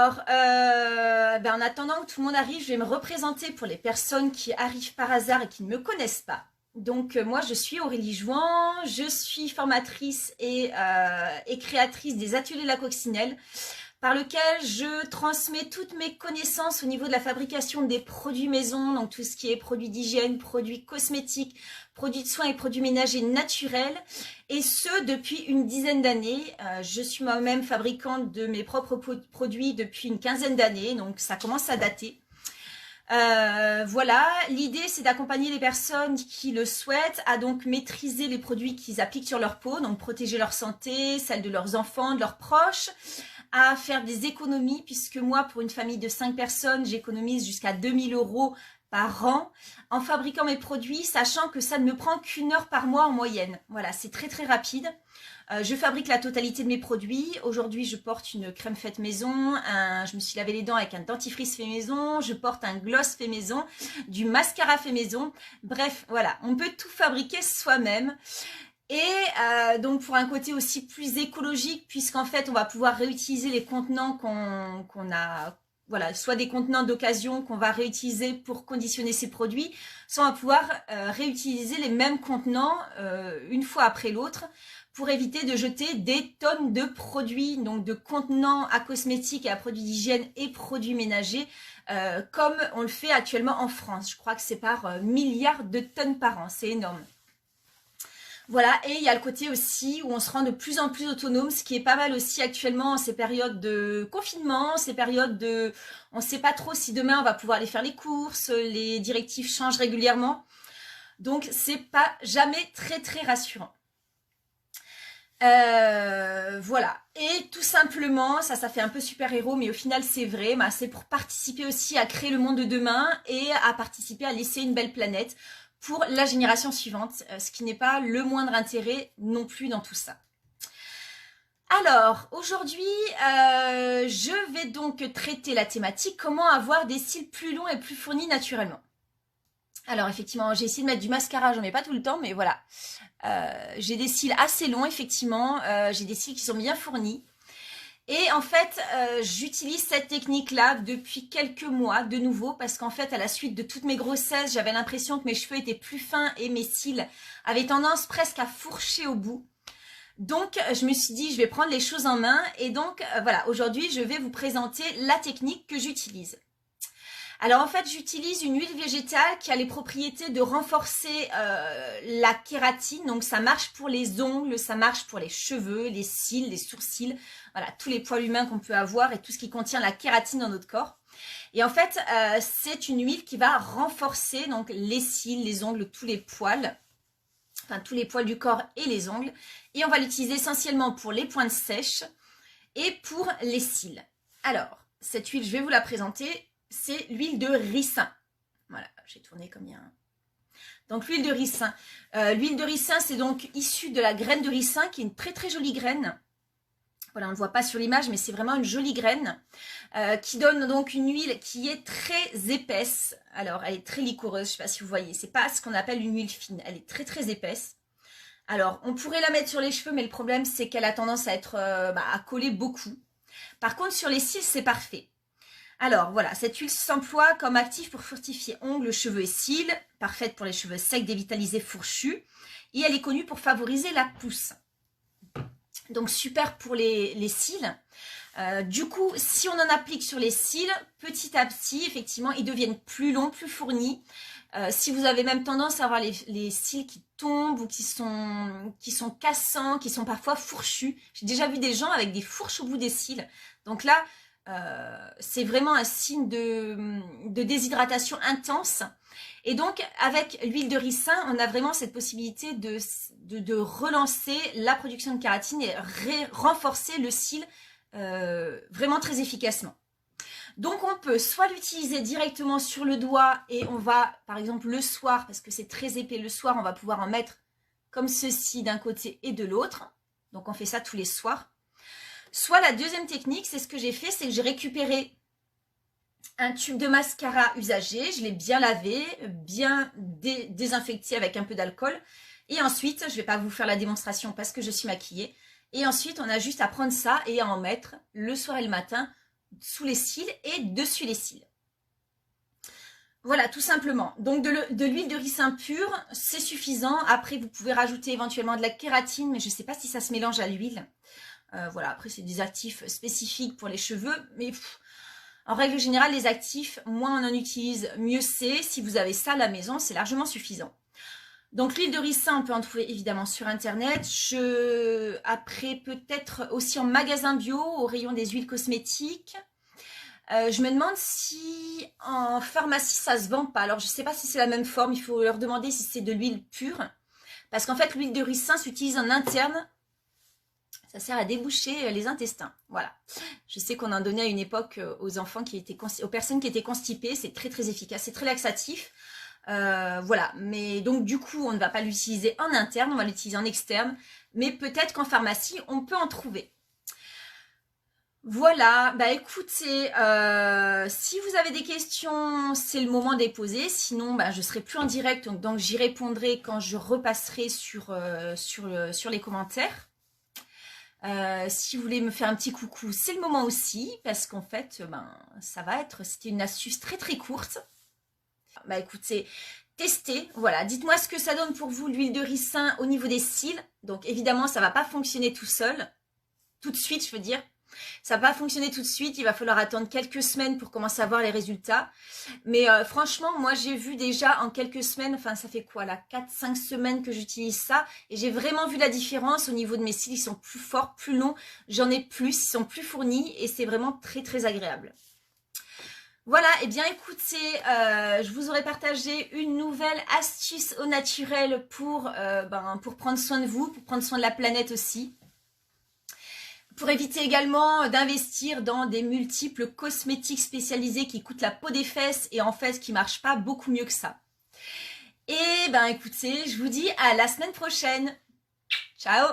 Alors, en attendant que tout le monde arrive, je vais me représenter pour les personnes qui arrivent par hasard et qui ne me connaissent pas. Donc, moi, je suis Aurélie Jouan, je suis formatrice et créatrice des ateliers La Coccinelle, par lequel je transmets toutes mes connaissances au niveau de la fabrication des produits maison, donc tout ce qui est produits d'hygiène, produits cosmétiques, produits de soins et produits ménagers naturels, et ce depuis une dizaine d'années. Je suis moi-même fabricante de mes propres produits depuis une quinzaine d'années, donc ça commence à dater. Voilà, l'idée c'est d'accompagner les personnes qui le souhaitent à donc maîtriser les produits qu'ils appliquent sur leur peau, donc protéger leur santé, celle de leurs enfants, de leurs proches, à faire des économies, puisque moi pour une famille de 5 personnes j'économise jusqu'à 2000 € par an en fabriquant mes produits, sachant que ça ne me prend qu'1 heure par mois en moyenne. Voilà, c'est très très rapide. Je fabrique la totalité de mes produits. Aujourd'hui, je porte une crème faite maison, je me suis lavé les dents avec un dentifrice fait maison, je porte un gloss fait maison, du mascara fait maison. Bref, voilà, on peut tout fabriquer soi-même. Et donc pour un côté aussi plus écologique, puisqu'en fait, on va pouvoir réutiliser les contenants qu'on a, voilà, soit des contenants d'occasion qu'on va réutiliser pour conditionner ces produits, soit on va pouvoir réutiliser les mêmes contenants une fois après l'autre, pour éviter de jeter des tonnes de produits, donc de contenants à cosmétiques et à produits d'hygiène et produits ménagers, comme on le fait actuellement en France. Je crois que c'est par milliards de tonnes par an, c'est énorme. Voilà, et il y a le côté aussi où on se rend de plus en plus autonome, ce qui est pas mal aussi actuellement en ces périodes de confinement, ces périodes de... On ne sait pas trop si demain on va pouvoir aller faire les courses, les directives changent régulièrement. Donc c'est pas jamais très très rassurant. Voilà, et tout simplement, ça fait un peu super-héros, mais au final c'est vrai, c'est pour participer aussi à créer le monde de demain et à participer à laisser une belle planète pour la génération suivante, ce qui n'est pas le moindre intérêt non plus dans tout ça. Alors, aujourd'hui, je vais donc traiter la thématique comment avoir des cils plus longs et plus fournis naturellement. Alors effectivement, j'ai essayé de mettre du mascara, j'en mets pas tout le temps, mais voilà. J'ai des cils assez longs, effectivement. J'ai des cils qui sont bien fournis. Et en fait, j'utilise cette technique-là depuis quelques mois, de nouveau, parce qu'en fait, à la suite de toutes mes grossesses, j'avais l'impression que mes cheveux étaient plus fins et mes cils avaient tendance presque à fourcher au bout. Donc, je me suis dit, je vais prendre les choses en main. Et donc, voilà, aujourd'hui, je vais vous présenter la technique que j'utilise. Alors en fait, j'utilise une huile végétale qui a les propriétés de renforcer la kératine. Donc ça marche pour les ongles, ça marche pour les cheveux, les cils, les sourcils. Voilà, tous les poils humains qu'on peut avoir et tout ce qui contient la kératine dans notre corps. Et en fait, c'est une huile qui va renforcer donc les cils, les ongles, tous les poils. Enfin, tous les poils du corps et les ongles. Et on va l'utiliser essentiellement pour les pointes sèches et pour les cils. Alors, cette huile, je vais vous la présenter. C'est l'huile de ricin. Voilà, j'ai tourné comme il y a un... Donc l'huile de ricin. L'huile de ricin, c'est donc issu de la graine de ricin, qui est une très très jolie graine. Voilà, on ne le voit pas sur l'image, mais c'est vraiment une jolie graine qui donne donc une huile qui est très épaisse. Alors, elle est très liquoreuse, je ne sais pas si vous voyez. C'est pas ce qu'on appelle une huile fine. Elle est très très épaisse. Alors, on pourrait la mettre sur les cheveux, mais le problème, c'est qu'elle a tendance à être à coller beaucoup. Par contre, sur les cils, c'est parfait. Alors voilà, cette huile s'emploie comme actif pour fortifier ongles, cheveux et cils, parfaite pour les cheveux secs, dévitalisés, fourchus, et elle est connue pour favoriser la pousse. Donc super pour les cils. Du coup, si on en applique sur les cils, petit à petit, effectivement, ils deviennent plus longs, plus fournis. Si vous avez même tendance à avoir les cils qui tombent ou qui sont cassants, qui sont parfois fourchus. J'ai déjà vu des gens avec des fourches au bout des cils. Donc là, c'est vraiment un signe de déshydratation intense. Et donc, avec l'huile de ricin, on a vraiment cette possibilité de relancer la production de kératine et renforcer le cil vraiment très efficacement. Donc, on peut soit l'utiliser directement sur le doigt et on va, par exemple, le soir, parce que c'est très épais, le soir, on va pouvoir en mettre comme ceci d'un côté et de l'autre. Donc, on fait ça tous les soirs. Soit la deuxième technique, c'est ce que j'ai fait, c'est que j'ai récupéré un tube de mascara usagé, je l'ai bien lavé, bien désinfecté avec un peu d'alcool. Et ensuite, je ne vais pas vous faire la démonstration parce que je suis maquillée. Et ensuite, on a juste à prendre ça et à en mettre le soir et le matin sous les cils et dessus les cils. Voilà, tout simplement. Donc de l'huile de ricin pure, c'est suffisant. Après, vous pouvez rajouter éventuellement de la kératine, mais je ne sais pas si ça se mélange à l'huile. Voilà, après c'est des actifs spécifiques pour les cheveux, mais en règle générale, les actifs, moins on en utilise, mieux c'est. Si vous avez ça à la maison, c'est largement suffisant. Donc l'huile de ricin, on peut en trouver évidemment sur internet. Après, peut-être aussi en magasin bio, au rayon des huiles cosmétiques. Je me demande si en pharmacie ça se vend pas. Alors je ne sais pas si c'est la même forme, il faut leur demander si c'est de l'huile pure. Parce qu'en fait l'huile de ricin s'utilise en interne. Ça sert à déboucher les intestins. Voilà. Je sais qu'on en donnait à une époque aux enfants aux personnes qui étaient constipées. C'est très très efficace, c'est très laxatif. Voilà. Mais donc du coup on ne va pas l'utiliser en interne, on va l'utiliser en externe. Mais peut-être qu'en pharmacie on peut en trouver. Voilà, bah écoutez, si vous avez des questions, c'est le moment de les poser. Sinon, bah, je serai plus en direct, donc j'y répondrai quand je repasserai sur les commentaires. Si vous voulez me faire un petit coucou, c'est le moment aussi, parce qu'en fait, c'était une astuce très très courte. Bah écoutez, testez, voilà, dites-moi ce que ça donne pour vous l'huile de ricin au niveau des cils. Donc évidemment, ça ne va pas fonctionner tout seul, tout de suite, je veux dire. Ça va pas fonctionner tout de suite, il va falloir attendre quelques semaines pour commencer à voir les résultats. Mais franchement, moi j'ai vu déjà en quelques semaines, enfin ça fait quoi là, 4-5 semaines que j'utilise ça. Et j'ai vraiment vu la différence au niveau de mes cils, ils sont plus forts, plus longs. J'en ai plus, ils sont plus fournis et c'est vraiment très très agréable. Voilà, et bien écoutez, je vous aurais partagé une nouvelle astuce au naturel pour prendre soin de vous, pour prendre soin de la planète aussi. Pour éviter également d'investir dans des multiples cosmétiques spécialisés qui coûtent la peau des fesses et en fait qui ne marchent pas beaucoup mieux que ça. Et ben écoutez, je vous dis à la semaine prochaine. Ciao!